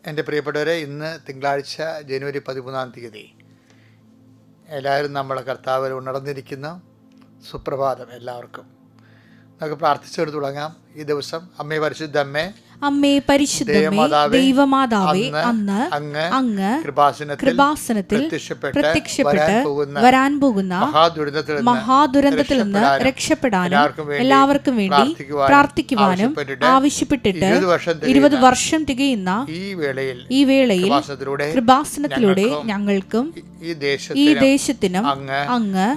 എൻ്റെ പ്രിയപ്പെട്ടവരെ, ഇന്ന് തിങ്കളാഴ്ച ജനുവരി 13 എല്ലാവരും നമ്മളെ കർത്താവിൽ ഉണർന്നിരിക്കുന്ന സുപ്രഭാതം എല്ലാവർക്കും. നമുക്ക് പ്രാർത്ഥിച്ചെടുത്ത് തുടങ്ങാം. ഈ ദിവസം അമ്മേ പരിശുദ്ധ അമ്മേ പരിശുദ്ധമേ ദൈവമാതാവേ, അന്ന് അങ്ങ് കൃപാസനത്തിൽ പ്രത്യക്ഷപ്പെട്ട് വരാൻ പോകുന്ന മഹാദുരന്തത്തിൽ നിന്ന് രക്ഷപ്പെടാനും എല്ലാവർക്കും വേണ്ടി പ്രാർത്ഥിക്കുവാനും ആവശ്യപ്പെട്ടിട്ട് 20 വർഷം തികയുന്ന ഈ വേളയിൽ കൃപാസനത്തിലൂടെ ഞങ്ങൾക്കും ഈ ദേശത്തിനും അങ്ങ്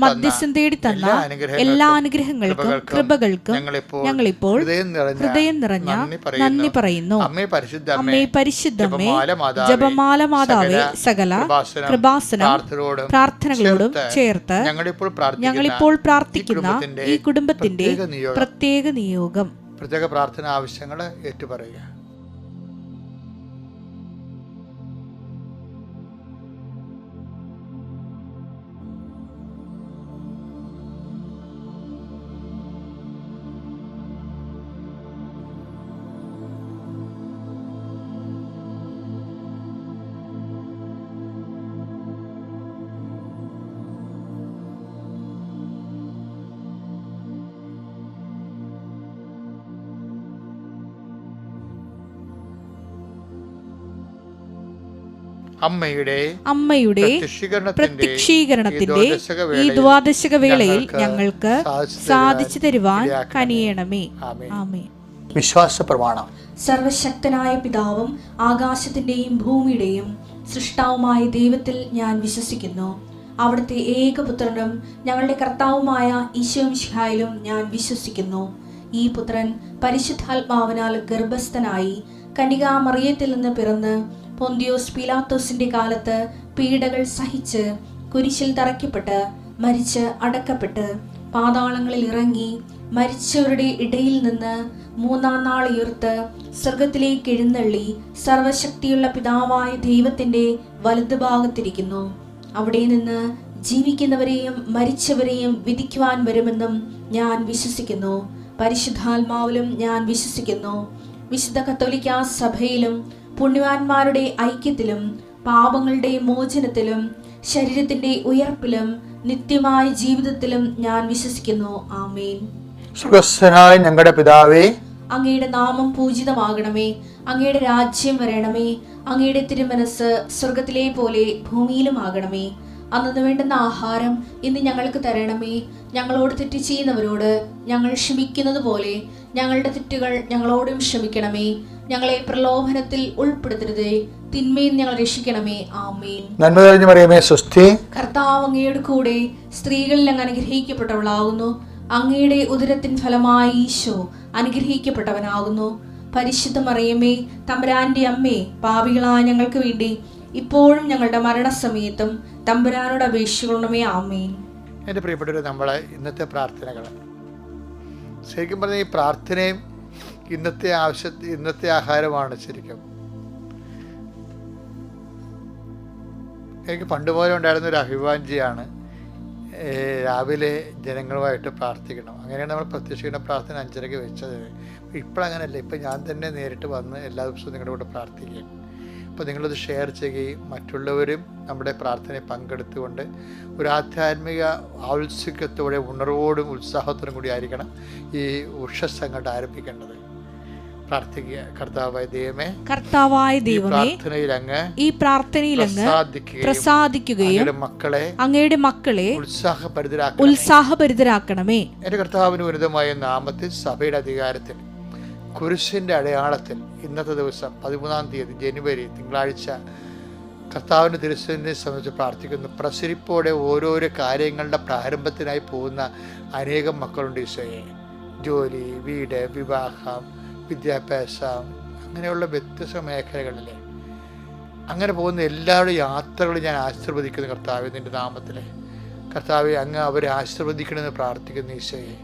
മധ്യസ്ഥം തേടി തന്ന എല്ലാ അനുഗ്രഹങ്ങൾക്കും കൃപകൾക്കും ഞങ്ങളിപ്പോൾ ഹൃദയം നിറഞ്ഞ നന്ദി പറയുന്നു. അമ്മേ പരിശുദ്ധമേ ജപമാല മാതാവേ, സകല കൃപാസനം പ്രാർത്ഥനകളോടും ചേർത്ത് ഞങ്ങളിപ്പോൾ പ്രാർത്ഥിക്കുന്ന ഈ കുടുംബത്തിന്റെ പ്രത്യേക നിയോഗം, പ്രത്യേക പ്രാർത്ഥന ആവശ്യങ്ങൾ ഏറ്റുപറയുക. അമ്മയുടെ പ്രത്യക്ഷീകരണത്തിന്റെ ഈ ദ്വാദശക വേളയിൽ ഞങ്ങൾക്ക് സാധിച്ചു തരുവാൻ കനിയണമേ. ആമേൻ. വിശ്വാസ പ്രമാണം. സർവശക്തനായ പിതാവും ആകാശത്തിന്റെയും ഭൂമിയുടെയും സൃഷ്ടാവുമായ ദൈവത്തിൽ ഞാൻ വിശ്വസിക്കുന്നു. അവിടുത്തെ ഏകപുത്രനും ഞങ്ങളുടെ കർത്താവുമായ ഈശോ മിശിഹായിലും ഞാൻ വിശ്വസിക്കുന്നു. ഈ പുത്രൻ പരിശുദ്ധാത്മാവിനാൽ ഗർഭസ്ഥനായി കന്യകാമറിയത്തിൽ നിന്ന് പിറന്ന് പൊന്തിയോസ് പീലാത്തോസിന്റെ കാലത്ത് പീഡകൾ സഹിച്ച് കുരിശിൽ തറയ്ക്കപ്പെട്ട് മരിച്ച് അടക്കപ്പെട്ട് പാതാളങ്ങളിൽ ഇറങ്ങി മരിച്ചവരുടെ ഇടയിൽ നിന്ന് 3-ാം നാൾ ഉയർത്ത് സ്വർഗത്തിലേക്ക് എഴുന്നള്ളി സർവശക്തിയുള്ള പിതാവായ ദൈവത്തിന്റെ വലതുഭാഗത്തിരിക്കുന്നു. അവിടെ നിന്ന് ജീവിക്കുന്നവരെയും മരിച്ചവരെയും വിധിക്കുവാൻ വരുമെന്നും ഞാൻ വിശ്വസിക്കുന്നു. പരിശുദ്ധാത്മാവിലും ഞാൻ വിശ്വസിക്കുന്നു. വിശുദ്ധ കത്തോലിക്കാ സഭയിലും പുണ്യവാന്മാരുടെ ഐക്യത്തിലും പാപങ്ങളുടെ മോചനത്തിലും ശരീരത്തിന്റെ ഉയർപ്പിലും നിത്യമായ ജീവിതത്തിലും ഞാൻ വിശ്വസിക്കുന്നു. ആമേൻ. സ്വർഗ്ഗസ്ഥനായ ഞങ്ങളുടെ പിതാവേ, അങ്ങയുടെ നാമം പൂജിതമാകണമേ. അങ്ങയുടെ രാജ്യം വരണമേ. അങ്ങയുടെ തിരുമനസ് സ്വർഗത്തിലെ പോലെ ഭൂമിയിലും ആകണമേ. അന്നു വേണ്ടുന്ന ആഹാരം ഇന്ന് ഞങ്ങൾക്ക് തരണമേ. ഞങ്ങളോട് തെറ്റ് ചെയ്യുന്നവരോട് ഞങ്ങൾ ക്ഷമിക്കുന്നത് പോലെ ഞങ്ങളുടെ തെറ്റുകൾ ഞങ്ങളോടും ക്ഷമിക്കണമേ. ഞങ്ങളെ പ്രലോഭനത്തിൽ ഉൾപ്പെടുത്തരുതേ, തിന്മയിൽ ഞങ്ങൾ രക്ഷിക്കണമേ. ആമേൻ. നന്മ നിറഞ്ഞ മറിയമേ, സ്വസ്തി. കർത്താവ് അങ്ങയുടെ കൂടെ സ്ത്രീകളിൽ അങ്ങ് അനുഗ്രഹിക്കപ്പെട്ടവളാകുന്നു. അങ്ങയുടെ ഉദരത്തിൻ ഫലമായി ഈശോ അനുഗ്രഹിക്കപ്പെട്ടവനാകുന്നു. പരിശുദ്ധ മറിയമേ, തമ്പുരാന്റെ അമ്മേ, പാപികളായ ഞങ്ങൾക്ക് വേണ്ടി ഇപ്പോഴും ഞങ്ങളുടെ മരണസമയത്തും തമ്പുരാനോട് അപേക്ഷിക്കണമേ. ആമേൻ. എൻ്റെ പ്രിയപ്പെട്ടവരെ, നമ്മളെ ഇന്നത്തെ പ്രാർത്ഥനകൾ ശരിക്കും പറഞ്ഞാൽ ഈ പ്രാർത്ഥനയും ഇന്നത്തെ ആഹാരമാണ്. ശരിക്കും എനിക്ക് പണ്ടുപോലെ ഉണ്ടായിരുന്ന ഒരു അഭിവാഞ്ചിയാണ് രാവിലെ ജനങ്ങളുമായിട്ട് പ്രാർത്ഥിക്കണം. അങ്ങനെയാണ് നമ്മൾ പ്രത്യക്ഷീകരണ പ്രാർത്ഥന 5:30 വെച്ചത്. ഇപ്പോഴങ്ങനെയല്ല. ഇപ്പം ഞാൻ തന്നെ നേരിട്ട് വന്ന് എല്ലാ ദിവസവും നിങ്ങളുടെ കൂടെ പ്രാർത്ഥിക്കുകയും അപ്പോൾ നിങ്ങളത് ഷെയർ ചെയ്യുകയും മറ്റുള്ളവരും നമ്മുടെ പ്രാർത്ഥനയിൽ പങ്കെടുത്തുകൊണ്ട് ഒരു ആധ്യാത്മിക ഔത്സുക്യത്തോടെ ഉണർവോടും ഉത്സാഹത്തോടും കൂടി ആയിരിക്കണം ഈ ഉഷസ്സങ്ങോട്ട് ആരംഭിക്കേണ്ടത്. പ്രാർത്ഥിക്കുക. കർത്താവായ ദൈവമേ, ഈ പ്രാർത്ഥനയിൽ അങ്ങ് പ്രസാദിക്കുകയും അങ്ങയുടെ മക്കളെ ഉത്സാഹഭരിതരാക്കണമേ. എൻ്റെ കർത്താവിന് ഉന്നതമായ നാമത്തിൽ സഭയുടെ അധികാരത്തിൽ കുരിശിൻ്റെ അടയാളത്തിൽ ഇന്നത്തെ ദിവസം 13 ജനുവരി തിങ്കളാഴ്ച കർത്താവിൻ്റെ തിരുസന്നിധിയെ സംബന്ധിച്ച് പ്രാർത്ഥിക്കുന്നു. പ്രസരിപ്പോടെ ഓരോരോ കാര്യങ്ങളുടെ പ്രാരംഭത്തിനായി പോകുന്ന അനേകം മക്കളുണ്ട് ഈശോയെ. ജോലി, വീട്, വിവാഹം, വിദ്യാഭ്യാസം, അങ്ങനെയുള്ള വ്യത്യസ്ത മേഖലകളിൽ അങ്ങനെ പോകുന്ന എല്ലാവരുടെ യാത്രകളും ഞാൻ ആശീർവദിക്കുന്നു കർത്താവേ, നിൻ്റെ നാമത്തിൽ. കർത്താവെ, അങ്ങ് അവരെ ആശീർവദിക്കണമെന്ന് പ്രാർത്ഥിക്കുന്നു ഈശോയെ.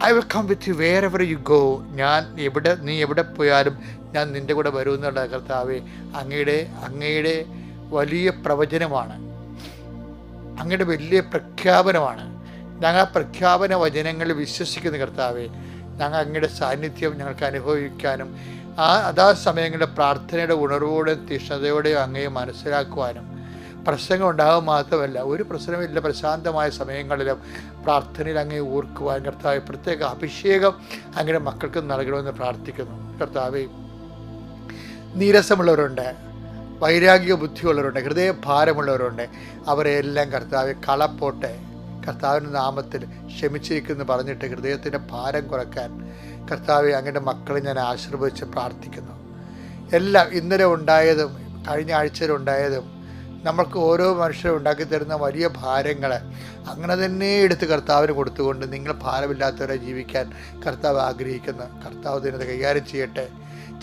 I will come with you wherever you go. നീ എവിടെ പോയാലും ഞാൻ നിൻ്റെ കൂടെ വരുമെന്നുള്ള കർത്താവെ, അങ്ങയുടെ വലിയ പ്രവചനമാണ്, അങ്ങയുടെ വലിയ പ്രഖ്യാപനമാണ്. ഞങ്ങൾ ആ പ്രഖ്യാപന വചനങ്ങളിൽ വിശ്വസിക്കുന്ന കർത്താവെ, ഞങ്ങൾ അങ്ങയുടെ സാന്നിധ്യം ഞങ്ങൾക്ക് അനുഭവിക്കാനും അതാ സമയങ്ങളിൽ പ്രാർത്ഥനയുടെ ഉണർവോടെയും തീഷ്ണതയോടെയും അങ്ങയെ മനസ്സിലാക്കുവാനും, പ്രശ്നങ്ങൾ ഉണ്ടാകാൻ മാത്രമല്ല ഒരു പ്രശ്നമില്ല പ്രശാന്തമായ സമയങ്ങളിലും പ്രാർത്ഥനയിൽ അങ്ങേ ഓർക്കുവാൻ കർത്താവെ പ്രത്യേക അഭിഷേകം അങ്ങയുടെ മക്കൾക്ക് നൽകണമെന്ന് പ്രാർത്ഥിക്കുന്നു. കർത്താവെ, നീരസമുള്ളവരുണ്ട്, വൈരാഗ്യ ബുദ്ധിയുള്ളവരുണ്ട്, ഹൃദയഭാരമുള്ളവരുണ്ട്, അവരെല്ലാം കർത്താവെ കളപ്പോട്ടെ, കർത്താവിൻ്റെ നാമത്തിൽ ക്ഷമിച്ചിരിക്കുന്നു പറഞ്ഞിട്ട് ഹൃദയത്തിൻ്റെ ഭാരം കുറയ്ക്കാൻ കർത്താവെ അങ്ങയുടെ മക്കളെ ഞാൻ ആശീർവദിച്ച് പ്രാർത്ഥിക്കുന്നു. എല്ലാം ഇന്നലെ ഉണ്ടായതും കഴിഞ്ഞ ആഴ്ചയിലുണ്ടായതും നമ്മൾക്ക് ഓരോ മനുഷ്യരും ഉണ്ടാക്കി തരുന്ന വലിയ ഭാരങ്ങൾ അങ്ങനെ തന്നെ എടുത്ത് കർത്താവിന് കൊടുത്തുകൊണ്ട് നിങ്ങൾ ഭാരമില്ലാത്തവരെ ജീവിക്കാൻ കർത്താവ് ആഗ്രഹിക്കുന്നു. കർത്താവ് ദിനത്തെ കൈകാര്യം ചെയ്യട്ടെ.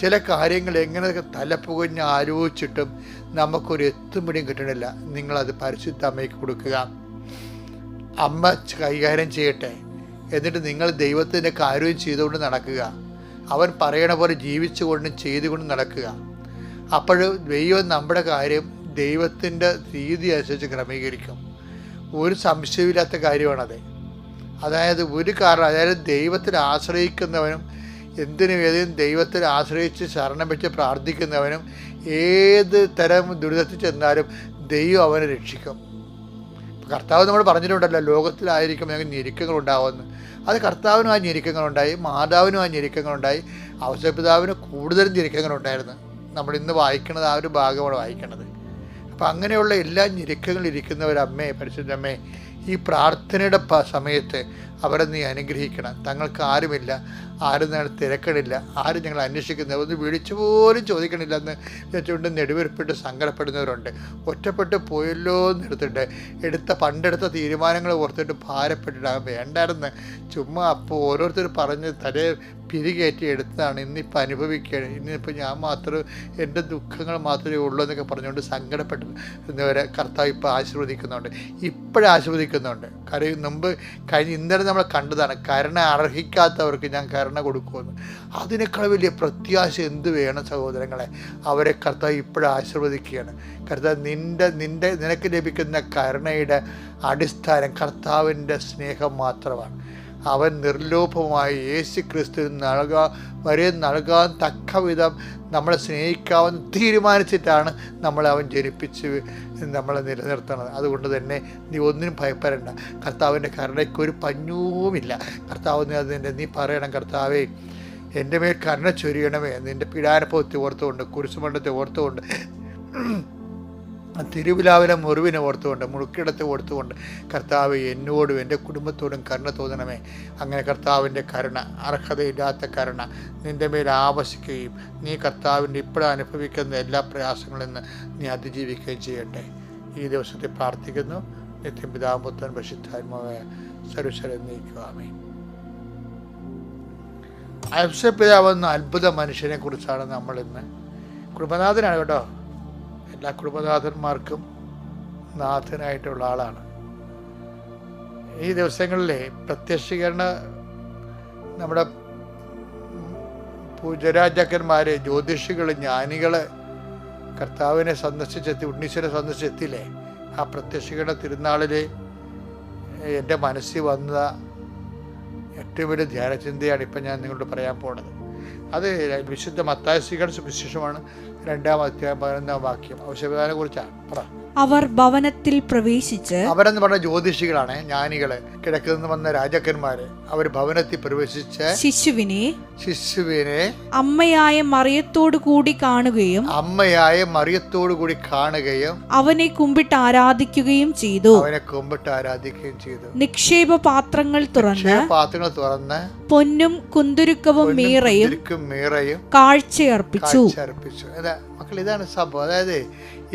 ചില കാര്യങ്ങൾ എങ്ങനെ തലപ്പുകഞ്ഞ് ആലോചിച്ചിട്ടും നമുക്കൊരു എത്തുപിടിയും കിട്ടണില്ല. നിങ്ങളത് പരിശുദ്ധ അമ്മയ്ക്ക് കൊടുക്കുക. അമ്മ കൈകാര്യം ചെയ്യട്ടെ. എന്നിട്ട് നിങ്ങൾ ദൈവത്തിൻ്റെ കാര്യം ചെയ്തുകൊണ്ട് നടക്കുക. അവൻ പറയണ പോലെ ജീവിച്ചുകൊണ്ടും ചെയ്തുകൊണ്ടും നടക്കുക. അപ്പോൾ ദൈവം നമ്മുടെ കാര്യം ദൈവത്തിൻ്റെ രീതി അനുസരിച്ച് ക്രമീകരിക്കും. ഒരു സംശയമില്ലാത്ത കാര്യമാണത്. അതായത് ദൈവത്തിൽ ആശ്രയിക്കുന്നവനും ഏതിനും ദൈവത്തിൽ ആശ്രയിച്ച് ശരണം വെച്ച് പ്രാർത്ഥിക്കുന്നവനും ഏത് തരം ദുരിതത്തിൽ ചെന്നാലും ദൈവം അവനെ രക്ഷിക്കും. കർത്താവ് നമ്മൾ പറഞ്ഞിട്ടുണ്ടല്ലോ, ലോകത്തിലായിരിക്കും ഞങ്ങൾക്ക് ഞെരുക്കങ്ങൾ ഉണ്ടാവുമെന്ന്. അത് കർത്താവിനും ആ ഞെരുക്കങ്ങളുണ്ടായി, മാതാവിനും ആ ഞെരുക്കങ്ങളുണ്ടായി, ഔസേപ്പിതാവിന് കൂടുതലും ഞെരുക്കങ്ങളുണ്ടായിരുന്നു. നമ്മളിന്ന് വായിക്കുന്നത് ആ ഒരു ഭാഗമാണ് വായിക്കുന്നത്. അപ്പം അങ്ങനെയുള്ള എല്ലാ ഞെരുക്കങ്ങളിരിക്കുന്നവരമ്മേ, പരിശുദ്ധമ്മേ, ഈ പ്രാർത്ഥനയുടെ സമയത്ത് അവരെ നീ അനുഗ്രഹിക്കണം. തങ്ങൾക്ക് ആരുമില്ല, ആരും ഞങ്ങൾ തിരക്കണില്ല, ആരും ഞങ്ങൾ അന്വേഷിക്കുന്നത് ഒന്ന് വിളിച്ചു പോലും ചോദിക്കണില്ലെന്ന് വെച്ചുകൊണ്ട് നെടുവീർപ്പിട്ട് സങ്കടപ്പെടുന്നവരുണ്ട്. ഒറ്റപ്പെട്ട് പോയല്ലോ എന്നെടുത്തിട്ട് പണ്ടെടുത്ത തീരുമാനങ്ങൾ ഓർത്തിട്ട് ഭാരപ്പെട്ടിട്ട് വേണ്ടായിരുന്നു. ചുമ്മാ അപ്പോൾ ഓരോരുത്തർ പറഞ്ഞ് തലേ പിരികേറ്റി എടുത്തതാണ്. ഇന്നിപ്പോൾ അനുഭവിക്കുകയാണ്. ഇന്നിപ്പോൾ ഞാൻ മാത്രം എൻ്റെ ദുഃഖങ്ങൾ മാത്രമേ ഉള്ളൂ എന്നൊക്കെ പറഞ്ഞുകൊണ്ട് സങ്കടപ്പെടുന്നവരെ കർത്താവ് ഇപ്പോൾ ആശീർവദിക്കുന്നുണ്ട്. ഇപ്പോഴും ആശീർവദിക്കുന്നുണ്ട്. മുമ്പ് ഇന്നലെ നമ്മൾ കണ്ടതാണ്, കരുണ അർഹിക്കാത്തവർക്ക് ഞാൻ കരുണ കൊടുക്കുമെന്ന്. അതിനേക്കാൾ വലിയ പ്രത്യാശ എന്ത് വേണം സഹോദരങ്ങളെ? അവരെ കർത്താവ് ഇപ്പോഴും ആശീർവദിക്കുകയാണ്. കർത്താവ് നിനക്ക് ലഭിക്കുന്ന കരുണയുടെ അടിസ്ഥാനം കർത്താവിൻ്റെ സ്നേഹം മാത്രമാണ്. അവൻ നിർലോഭമായി യേശു ക്രിസ്തുവിന് നൽകാൻ തക്ക വിധം നമ്മളെ സ്നേഹിക്കാമെന്ന് തീരുമാനിച്ചിട്ടാണ് അവൻ ജനിപ്പിച്ച് നമ്മളെ നിലനിർത്തുന്നത്. അതുകൊണ്ട് തന്നെ നീ ഒന്നിനും ഭയപ്പെടേണ്ട. കർത്താവിൻ്റെ കരുണയ്ക്കൊരു പഞ്ഞവുമില്ല. കർത്താവ് നീ പറയണം, കർത്താവേ എൻ്റെ മേൽ കരുണ ചൊരിയണമേ. നിൻ്റെ പീഡാനുഭവത്തെ ഓർത്തുകൊണ്ട്, കുരിശുമണ്ഡത്തെ ഓർത്തുകൊണ്ട്, തിരുവിലാവിലെ മുറിവിനെ ഓർത്തുകൊണ്ട്, മുറുക്കിടത്തെ ഓർത്തുകൊണ്ട് കർത്താവ് എന്നോടും എൻ്റെ കുടുംബത്തോടും കരുണ തോന്നണമേ. അങ്ങനെ കർത്താവിൻ്റെ കരുണ, അർഹതയില്ലാത്ത കരുണ നിൻ്റെ മേൽ ആവശിക്കുകയും നീ കർത്താവിൻ്റെ ഇപ്പോഴും അനുഭവിക്കുന്ന എല്ലാ പ്രയാസങ്ങളിൽ നിന്ന് നീ അതിജീവിക്കുകയും ചെയ്യട്ടെ. ഈ ദിവസത്തെ പ്രാർത്ഥിക്കുന്നു. നിത്യം പിതാവും പുത്രനും പരിശുദ്ധാത്മാവായ സർവ്വശക്തനും നീക്കുവാമേ. ഔസേപ്പിതാവെന്ന അത്ഭുത മനുഷ്യനെ കുറിച്ചാണ് നമ്മൾ ഇന്ന്. കുടുംബനാഥനാണ് കേട്ടോ. എല്ലാ കുടുംബനാഥന്മാർക്കും നാഥനായിട്ടുള്ള ആളാണ്. ഈ ദിവസങ്ങളിലെ പ്രത്യക്ഷീകരണ നമ്മുടെ പൂജരാജാക്കന്മാർ, ജ്യോതിഷികൾ, ജ്ഞാനികൾ കർത്താവിനെ സന്ദർശിച്ചെത്തി, ഉണ്ണീശ്വരനെ സന്ദർശിച്ചെത്തിയില്ലേ? ആ പ്രത്യക്ഷീകരണ തിരുനാളിൽ എൻ്റെ മനസ്സിൽ വന്ന ഏറ്റവും വലിയ ധ്യാനചിന്തയാണ് ഇപ്പം ഞാൻ നിങ്ങളോട് പറയാൻ പോണത്. അത് വിശുദ്ധ മത്തായിയുടെ സുവിശേഷമാണ്, 2-ാം അധ്യായം 11-ാം വാക്യം. ഔഷധനെ കുറിച്ചാണ്. പറ. അവർ ഭവനത്തിൽ പ്രവേശിച്ച്, അവരെന്ന് പറഞ്ഞ ജ്യോതിഷികളാണ്, ജ്ഞാനികള്, കിഴക്കുനിന്ന് വന്ന രാജാക്കന്മാര്. അവർ ഭവനത്തിൽ പ്രവേശിച്ച് ശിശുവിനെ അമ്മയായ മറിയത്തോടു കൂടി കാണുകയും അവനെ കുമ്പിട്ട് ആരാധിക്കുകയും ചെയ്തു. നിക്ഷേപ പാത്രങ്ങൾ തുറന്ന് പൊന്നും കുന്തുരുക്കവും മീറയും കാഴ്ചയർപ്പിച്ചു. മക്കൾ, ഇതാണ് സംഭവം. അതായത്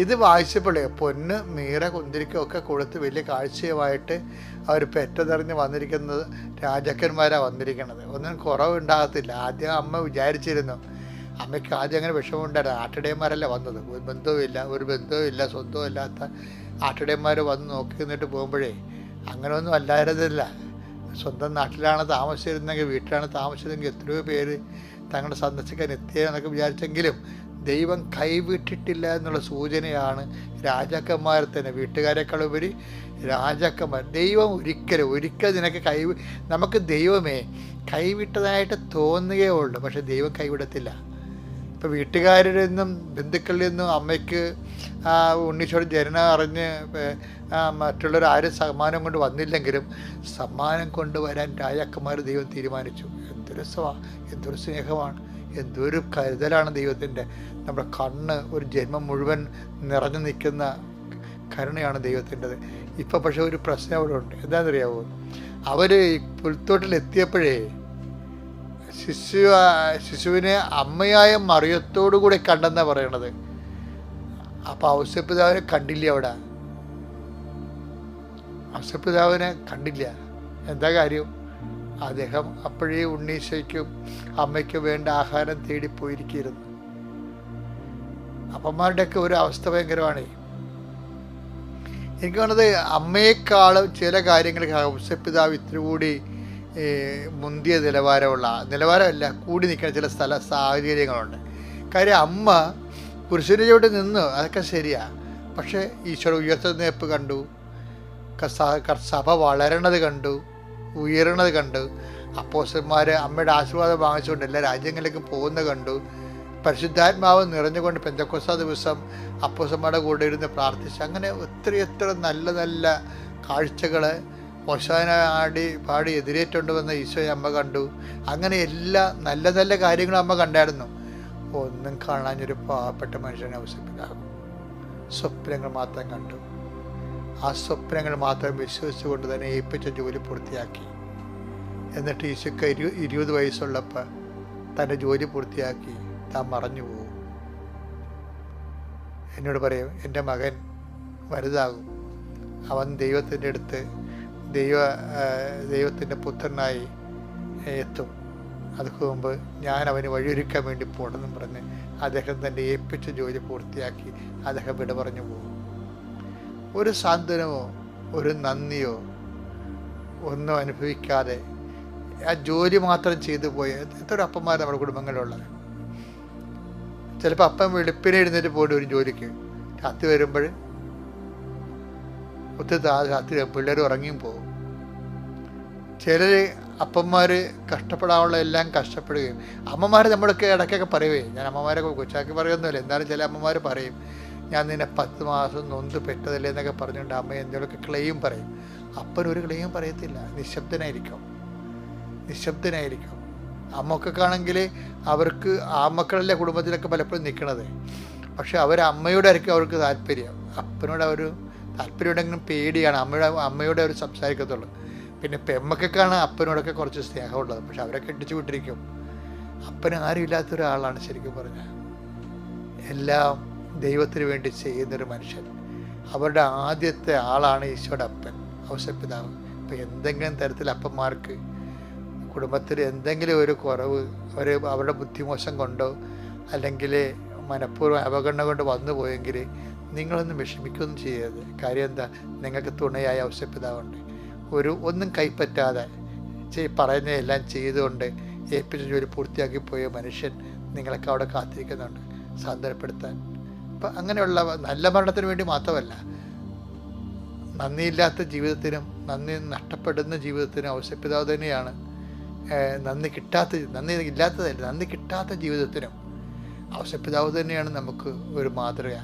ഇത് വായിച്ചപ്പോഴേ പൊന്ന്, മീറ, കുന്തിരിക്കൊക്കെ കൊടുത്ത് വലിയ കാഴ്ചയുമായിട്ട് അവർ പെറ്റതെറിഞ്ഞ് വന്നിരിക്കുന്നത് രാജാക്കന്മാരാണ് വന്നിരിക്കുന്നത്. ഒന്നും കുറവുണ്ടാകത്തില്ല. ആദ്യം അമ്മ വിചാരിച്ചിരുന്നു, അമ്മയ്ക്ക് ആദ്യം അങ്ങനെ വിഷമമുണ്ടായിരുന്നു. ആട്ടിടയന്മാരല്ല വന്നത്, ഒരു ബന്ധവുമില്ല, സ്വന്തവും ഇല്ലാത്ത ആട്ടിടയന്മാർ വന്ന് നോക്കി നിന്നിട്ട് പോകുമ്പോഴേ അങ്ങനെയൊന്നും അല്ലായിരുന്നില്ല. സ്വന്തം നാട്ടിലാണ് താമസിച്ചിരുന്നെങ്കിൽ, വീട്ടിലാണ് താമസിച്ചതെങ്കിൽ എത്രയോ പേര് തങ്ങളെ സന്ദർശിക്കാൻ എത്തിയെന്നൊക്കെ വിചാരിച്ചെങ്കിലും ദൈവം കൈവിട്ടിട്ടില്ല എന്നുള്ള സൂചനയാണ് രാജാക്കന്മാരെ തന്നെ, വീട്ടുകാരെക്കാൾ ഉപരി രാജാക്കന്മാർ. ദൈവം ഒരിക്കൽ നിനക്ക് നമുക്ക് ദൈവമേ കൈവിട്ടതായിട്ട് തോന്നുകയേ ഉള്ളൂ, പക്ഷെ ദൈവം കൈവിടത്തില്ല. ഇപ്പോൾ വീട്ടുകാരിൽ നിന്നും ബന്ധുക്കളിൽ നിന്നും അമ്മയ്ക്ക് ഉണ്ണീശോയുടെ ജനനം അറിഞ്ഞ് മറ്റുള്ളവർ ആരും സമ്മാനം കൊണ്ട് വന്നില്ലെങ്കിലും സമ്മാനം കൊണ്ടുവരാൻ രാജാക്കന്മാർ ദൈവം തീരുമാനിച്ചു. എന്തൊരു എന്തൊരു സ്നേഹമാണ്, എന്തൊരു കരുതലാണ് ദൈവത്തിൻ്റെ. നമ്മുടെ കണ്ണ് ഒരു ജന്മം മുഴുവൻ നിറഞ്ഞു നിൽക്കുന്ന കരുണയാണ് ദൈവത്തിൻ്റെത്. ഇപ്പം പക്ഷേ ഒരു പ്രശ്നം അവിടെ ഉണ്ട്. എന്താണെന്നറിയാവോ? അവർ പുൽത്തോട്ടിലെത്തിയപ്പോഴേ ശിശുവിനെ അമ്മയായ മറിയത്തോടു കൂടെ കണ്ടെന്നാണ് പറയണത്. അപ്പം ഔസേപ്പിതാവിനെ കണ്ടില്ല. അവിടെ ഔസേപ്പിതാവിനെ കണ്ടില്ല. എന്താ കാര്യം? അദ്ദേഹം അപ്പോഴേ ഉണ്ണീശോയ്ക്കും അമ്മയ്ക്കും വേണ്ട ആഹാരം തേടിപ്പോയിരിക്കുന്നു. അപ്പന്മാരുടെയൊക്കെ ഒരു അവസ്ഥ ഭയങ്കരമാണ്. എനിക്ക് തോന്നുന്നത് അമ്മയെക്കാളും ചില കാര്യങ്ങൾക്ക് ഔസേപ്പിതാവ് ഇത്തിരി കൂടി മുന്തിയ നിലവാരമല്ല കൂടി നിൽക്കുന്ന ചില സാഹചര്യങ്ങളുണ്ട്. കാര്യം അമ്മ പുരുഷൻ്റെ ചുവട്ട് നിന്നു, അതൊക്കെ ശരിയാ. പക്ഷേ ഈശോയുടെ ഉയർത്തുന്നേപ്പ് കണ്ടു, സഭ വളരണത് കണ്ടു, ഉയരണത് കണ്ടു. അപ്പോസ്തലന്മാർ അമ്മയുടെ ആശീർവാദം വാങ്ങിച്ചുകൊണ്ട് എല്ലാ രാജ്യങ്ങളിലേക്കും പോകുന്നത് കണ്ടു. പരിശുദ്ധാത്മാവ് നിറഞ്ഞുകൊണ്ട് പെന്തക്കോസ്താ ദിവസം അപ്പോസ്തലന്മാരുടെ കൂടെ ഇരുന്ന് പ്രാർത്ഥിച്ച് അങ്ങനെ എത്ര നല്ല നല്ല കാഴ്ചകൾ ഹോശാന പാടി എതിരേറ്റുകൊണ്ടുവന്ന ഈശോയെ അമ്മ കണ്ടു. അങ്ങനെ എല്ലാ നല്ല നല്ല കാര്യങ്ങളും അമ്മ കണ്ടായിരുന്നു. ഒന്നും കാണാനൊരു പാവപ്പെട്ട മനുഷ്യനെ ഔസേപ്പിതാവ് സ്വപ്നങ്ങൾ മാത്രം കണ്ടു. ആ സ്വപ്നങ്ങൾ മാത്രം വിശ്വസിച്ചുകൊണ്ട് തന്നെ ഏൽപ്പിച്ച ജോലി പൂർത്തിയാക്കി. എന്നിട്ട് ഈശോയ്ക്ക് 20 വയസ്സുള്ളപ്പോൾ തൻ്റെ ജോലി പൂർത്തിയാക്കി താൻ മറഞ്ഞു പോകും. എന്നോട് പറയും, എൻ്റെ മകൻ വലുതാകും, അവൻ ദൈവത്തിൻ്റെ അടുത്ത് ദൈവത്തിൻ്റെ പുത്രനായി എത്തും, അതിന് മുമ്പ് ഞാൻ അവന് വഴിയൊരുക്കാൻ വേണ്ടി പോകണമെന്നും പറഞ്ഞ് അദ്ദേഹം തൻ്റെ ഏൽപ്പിച്ച ജോലി പൂർത്തിയാക്കി അദ്ദേഹം വിട പറഞ്ഞു പോകും. ഒരു സാന്ത്വനമോ ഒരു നന്ദിയോ ഒന്നും അനുഭവിക്കാതെ ആ ജോലി മാത്രം ചെയ്തു പോയ എത്ര അപ്പന്മാർ നമ്മുടെ കുടുംബങ്ങളിലുള്ളത്. ചിലപ്പോൾ അപ്പം വെളുപ്പിനെ എഴുന്നേറ്റ് പോയിട്ട് ഒരു ജോലിക്ക് രാത്രി വരുമ്പോൾ രാത്രി പിള്ളേർ ഉറങ്ങിയും പോകും. ചിലർ അപ്പന്മാർ കഷ്ടപ്പെടാനുള്ള എല്ലാം കഷ്ടപ്പെടുകയും അമ്മമാർ നമ്മളൊക്കെ ഇടയ്ക്കൊക്കെ പറയുവേ, ഞാൻ അമ്മമാരൊക്കെ കൊച്ചാക്കി പറയുന്നില്ല, എന്നാലും ചില അമ്മമാർ പറയും, ഞാൻ നിന്നെ 10 മാസം നൊന്ത് പെട്ടതല്ലേ എന്നൊക്കെ പറഞ്ഞുകൊണ്ട് അമ്മ എന്തെങ്കിലുമൊക്കെ ക്ലെയിം പറയും. അപ്പനൊരു ക്ലെയിം പറയത്തില്ല, നിശബ്ദനായിരിക്കും. അമ്മക്കൊക്കെയാണെങ്കിൽ അവർക്ക് ആ മക്കളല്ലേ കുടുംബത്തിലൊക്കെ പലപ്പോഴും നിൽക്കണത്. പക്ഷെ അമ്മയോടായിരിക്കും അവർക്ക് താല്പര്യം. അപ്പനോട് അവർ താല്പര്യം ഉണ്ടെങ്കിലും പേടിയാണ്. അമ്മയോടെ അവർ സംസാരിക്കത്തുള്ളൂ. പിന്നെ പെമ്മക്കൊക്കെയാണ് അപ്പനോടൊക്കെ കുറച്ച് സ്നേഹമുള്ളത്. പക്ഷെ അവരെ കെട്ടിച്ചു വിട്ടിരിക്കും. അപ്പന് ആരും ഇല്ലാത്ത ഒരാളാണ് ശരിക്കും പറഞ്ഞാൽ. എല്ലാം ദൈവത്തിന് വേണ്ടി ചെയ്യുന്നൊരു മനുഷ്യൻ. അവരുടെ ആദ്യത്തെ ആളാണ് ഈശോയുടെ അപ്പൻ ഔസേപ്പിതാവ്. ഇപ്പം എന്തെങ്കിലും തരത്തിൽ അപ്പന്മാർക്ക് കുടുംബത്തിൽ എന്തെങ്കിലും ഒരു കുറവ് അവരുടെ ബുദ്ധിമോശം കൊണ്ടോ അല്ലെങ്കിൽ മനഃപൂർവ്വം അവഗണന കൊണ്ട് വന്നു പോയെങ്കിൽ നിങ്ങളൊന്നും വിഷമിക്കുകയൊന്നും ചെയ്യരുത്. കാര്യം എന്താ? നിങ്ങൾക്ക് തുണയായ ഔസേപ്പിതാവുണ്ട്. ഒന്നും കൈപ്പറ്റാതെ പറയുന്നതെല്ലാം ചെയ്തുകൊണ്ട് ഏൽപ്പിച്ച ജോലി പൂർത്തിയാക്കി പോയ മനുഷ്യൻ നിങ്ങളൊക്കെ അവിടെ കാത്തിരിക്കുന്നുണ്ട് സാന്ത്വനപ്പെടുത്താൻ. അപ്പം അങ്ങനെയുള്ള നല്ല മരണത്തിന് വേണ്ടി മാത്രമല്ല, നന്ദിയില്ലാത്ത ജീവിതത്തിനും നന്ദി നഷ്ടപ്പെടുന്ന ജീവിതത്തിനും ഔസേപ്പിതാവ് തന്നെയാണ്. നന്ദി കിട്ടാത്ത ജീവിതത്തിനും ഔസേപ്പിതാവ് തന്നെയാണ് നമുക്ക് ഒരു മാതൃക.